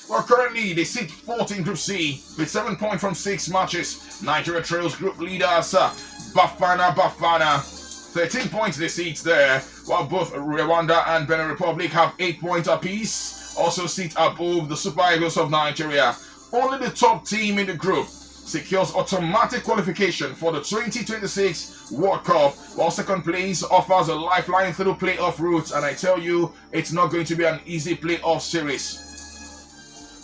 Well, currently they sit fourth in Group C with 7 points from 6 matches. Nigeria trails group leaders Bafana 13 points they sit there, while both Rwanda and Benin Republic have 8 points apiece. Also sit above the Super Eagles of Nigeria. Only the top team in the group secures automatic qualification for the 2026 World Cup, while second place offers a lifeline through playoff route. And I tell you, it's not going to be an easy playoff series.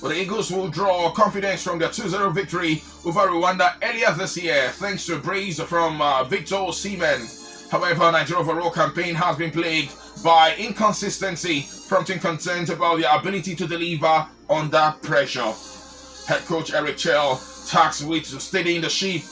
But the Eagles will draw confidence from their 2-0 victory over Rwanda earlier this year, thanks to a brace from Victor Osimhen. However, Nigeria's overall campaign has been plagued by inconsistency, prompting concerns about their ability to deliver under pressure. Head coach Eric Chell, tasked with steadying the ship,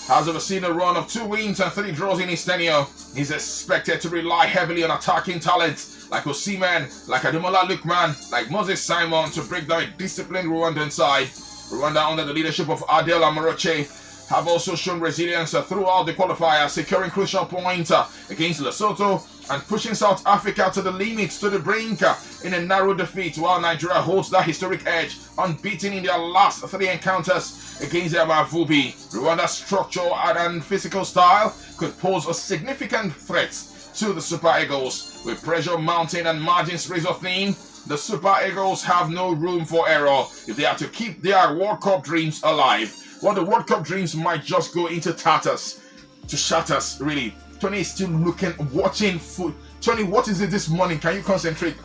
has overseen a run of 2 wins and 3 draws in his tenure. He's expected to rely heavily on attacking talents like Osimhen, like Ademola Lookman, like Moses Simon to break down a disciplined Rwandan side. Rwanda, under the leadership of Adel Amoroche, have also shown resilience throughout the qualifier, securing crucial points against Lesotho and pushing South Africa to the limits, to the brink in a narrow defeat, while Nigeria holds that historic edge, unbeaten in their last 3 encounters against the Amavubi. Rwanda's structure and physical style could pose a significant threat to the Super Eagles. With pressure mounting and margins razor thin, the Super Eagles have no room for error if they are to keep their World Cup dreams alive. Well, the World Cup dreams might just go into tatters, to shatters, really. Tony is still looking, watching food. Tony, what is it this morning? Can you concentrate?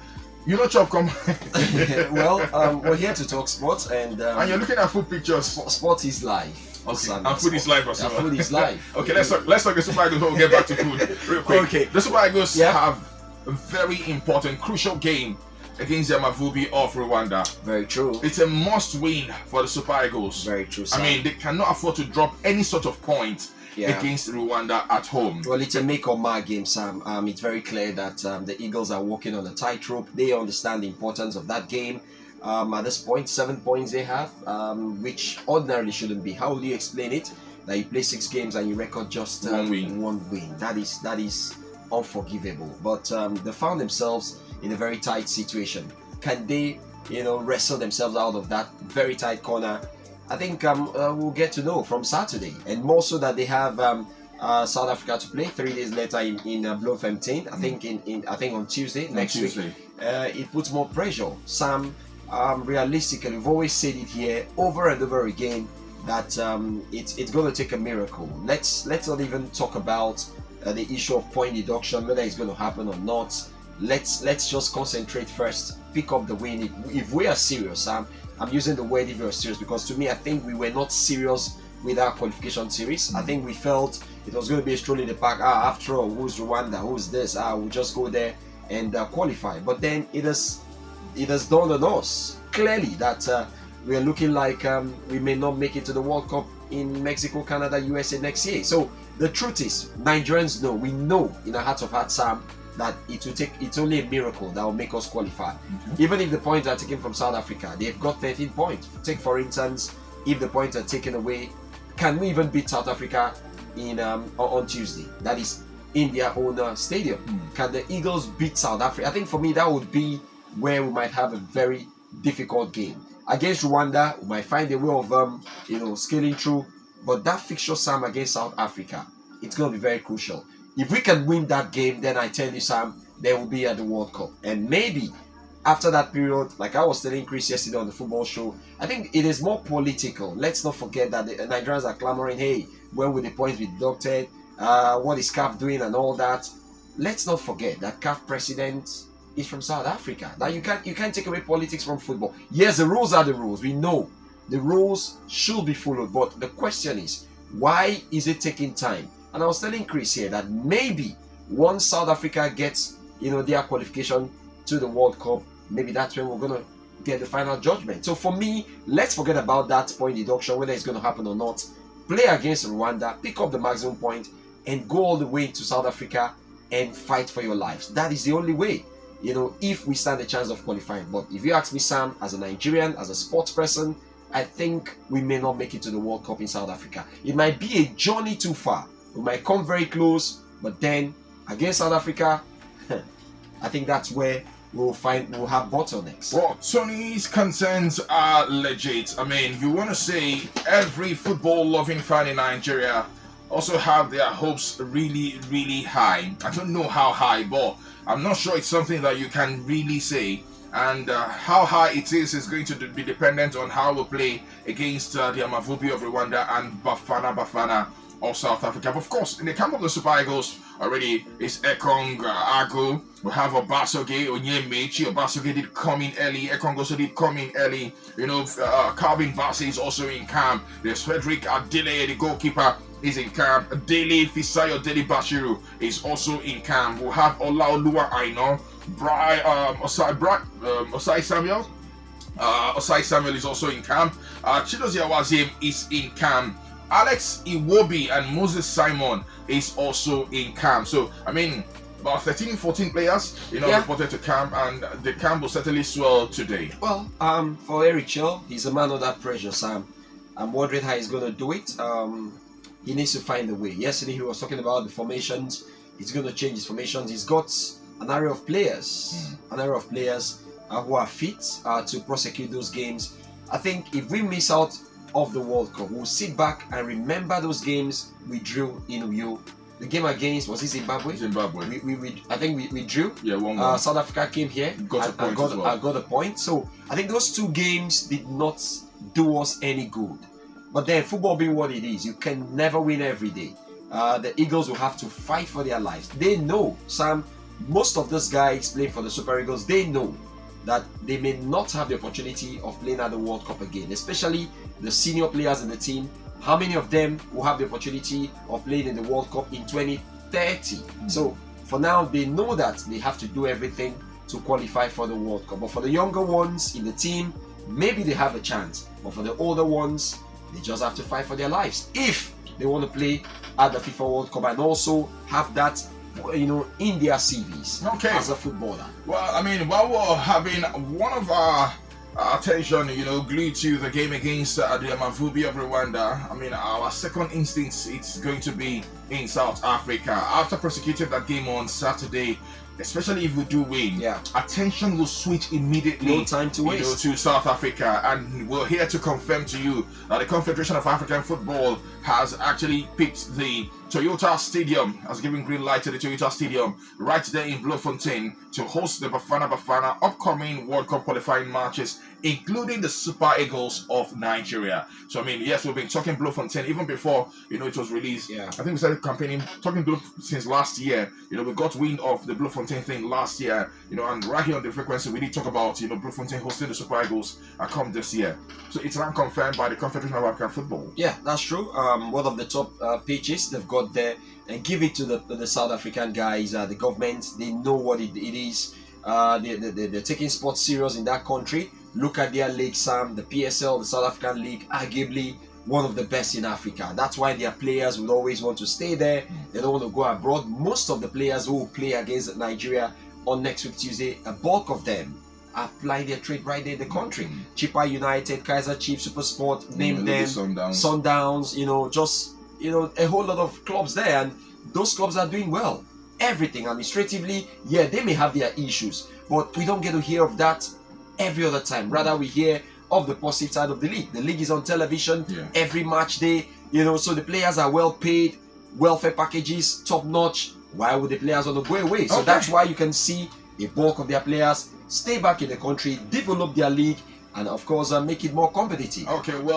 You know, Chop, come. Well, we're here to talk sports, and you're looking at food pictures. Sport is life. Okay, and food is life as well. Food is life. Okay, let's talk the Super Eagles. We'll get back to food real quick. Okay. The Super Eagles have a very important, crucial game against the Amavubi of Rwanda. Very true. It's a must-win for the Super Eagles. Very true, Sam. I mean, they cannot afford to drop any sort of point against Rwanda at home. Well, it's a make or mark game, Sam. It's very clear that the Eagles are walking on a tightrope. They understand the importance of that game. At this point, 7 points they have, which ordinarily shouldn't be. How would you explain it? That you play 6 games and you record just one win. That is unforgivable. But they found themselves in a very tight situation. Can they, wrestle themselves out of that very tight corner? I think we'll get to know from Saturday, and more so that they have South Africa to play 3 days later in Bloemfontein. I think on Tuesday next week. It puts more pressure. Sam, realistically, we've always said it here over and over again that it's going to take a miracle. Let's not even talk about the issue of point deduction, whether it's going to happen or not. Let's just concentrate first, pick up the win. If we are serious, Sam, I'm using the word if we are serious because to me, I think we were not serious with our qualification series. I think we felt it was going to be a stroll in the park. After all, who's Rwanda? Who's this? We'll just go there and qualify. But then it has dawned on us clearly that we are looking like we may not make it to the World Cup in Mexico, Canada, USA next year. So the truth is, Nigerians know, we know in our heart of hearts, Sam, that it's only a miracle that will make us qualify. Even if the points are taken from South Africa, they've got 13 points. Take for instance, if the points are taken away, can we even beat South Africa on Tuesday? That is in their own stadium. Can the Eagles beat South Africa? I think for me that would be where we might have a very difficult game. Against Rwanda, we might find a way of scaling through. But that fixture, Sam, against South Africa, it's going to be very crucial. If we can win that game, then I tell you, Sam, they will be at the World Cup. And maybe after that period, like I was telling Chris yesterday on the football show, I think it is more political. Let's not forget that the Nigerians are clamoring, hey, when will the points be deducted? What is CAF doing and all that? Let's not forget that CAF president is from South Africa. Now you can't take away politics from football. Yes, the rules are the rules. We know the rules should be followed. But the question is, why is it taking time? And I was telling Chris here that maybe once South Africa gets, their qualification to the World Cup, maybe that's when we're going to get the final judgment. So for me, let's forget about that point deduction, whether it's going to happen or not. Play against Rwanda, pick up the maximum point, and go all the way to South Africa and fight for your lives. That is the only way, if we stand a chance of qualifying. But if you ask me, Sam, as a Nigerian, as a sports person, I think we may not make it to the World Cup in South Africa. It might be a journey too far. We might come very close, but then against South Africa, I think that's where we'll have bottlenecks. Well, Tony's concerns are legit. I mean, you want to say every football-loving fan in Nigeria also have their hopes really, really high. I don't know how high, but I'm not sure it's something that you can really say. And how high it is going to be dependent on how we play against the Amavubi of Rwanda and Bafana of South Africa. But of course, in the camp of the Super Eagles already is Ekong Agu. We have Obasoge Onyemechi. Obasoge did come in early. Ekong also did come in early. You know, Calvin Bassey is also in camp. There's Frederick Adile, the goalkeeper, is in camp. Dele Fisayo Dele Bashiru is also in camp. We have Olaoluwa Aino. Osai Samuel. Osai Samuel is also in camp. Chidozie Awazim is in camp. Alex Iwobi and Moses Simon is also in camp. So, I mean, about 13, 14 players, reported to camp, and the camp will certainly swell today. Well, for Eric Chell, he's a man under pressure, Sam. I'm wondering how he's going to do it. He needs to find a way. Yesterday, he was talking about the formations. He's going to change his formations. He's got an array of players, who are fit to prosecute those games. I think if we miss out of the World Cup, we'll sit back and remember those games we drew in Uyo. The game against, was it Zimbabwe? Zimbabwe. I think we drew. Yeah, 1-1. South Africa came here. Got a point. So I think those two games did not do us any good. But then, football being what it is, you can never win every day. The Eagles will have to fight for their lives. They know, Sam, most of these guys playing for the Super Eagles, they know that they may not have the opportunity of playing at the World Cup again, especially the senior players in the team. How many of them will have the opportunity of playing in the World Cup in 2030? So for now, they know that they have to do everything to qualify for the World Cup. But for the younger ones in the team, maybe they have a chance. But for the older ones, they just have to fight for their lives if they want to play at the FIFA World Cup and also have that, in their CVs as a footballer. Well, I mean, while we're having one of our attention, glued to the game against the Amavubi of Rwanda, I mean, our second instinct, it's going to be in South Africa. After prosecuting that game on Saturday, especially if we do win, attention will switch immediately. No time to waste. To South Africa, and we're here to confirm to you that the Confederation of African Football has actually picked the Toyota Stadium, has given green light to the Toyota Stadium right there in Bloemfontein to host the Bafana upcoming World Cup qualifying matches, including the Super Eagles of Nigeria. So I mean, yes, we've been talking Bloemfontein even before it was released. I think we started campaigning, talking Bloemfontein since last year. We got wind of the Bloemfontein thing last year. And right here on the frequency, we did talk about Bloemfontein hosting the Super Eagles come this year. So it's now confirmed by the Confederation of African Football. Yeah, that's true. One of the top pitches they've got there, and give it to the South African guys. The government, they know what it is. They're taking sports serious in that country. Look at their league, Sam. The PSL, the South African League, arguably one of the best in Africa. That's why their players would always want to stay there. They don't want to go abroad. Most of the players who will play against Nigeria on next week Tuesday, a bulk of them are applying their trade right there in the country. Chippa United, Kaiser Chiefs, Super Sport, name them, Sundowns, just a whole lot of clubs there, and those clubs are doing well. Everything administratively, they may have their issues, but we don't get to hear of that every other time. Rather, we hear of the positive side of the league. The league is on television every match day, so the players are well paid, welfare packages top notch. Why would the players want to go away? So that's why you can see a bulk of their players stay back in the country, develop their league, and of course make it more competitive. Okay, well.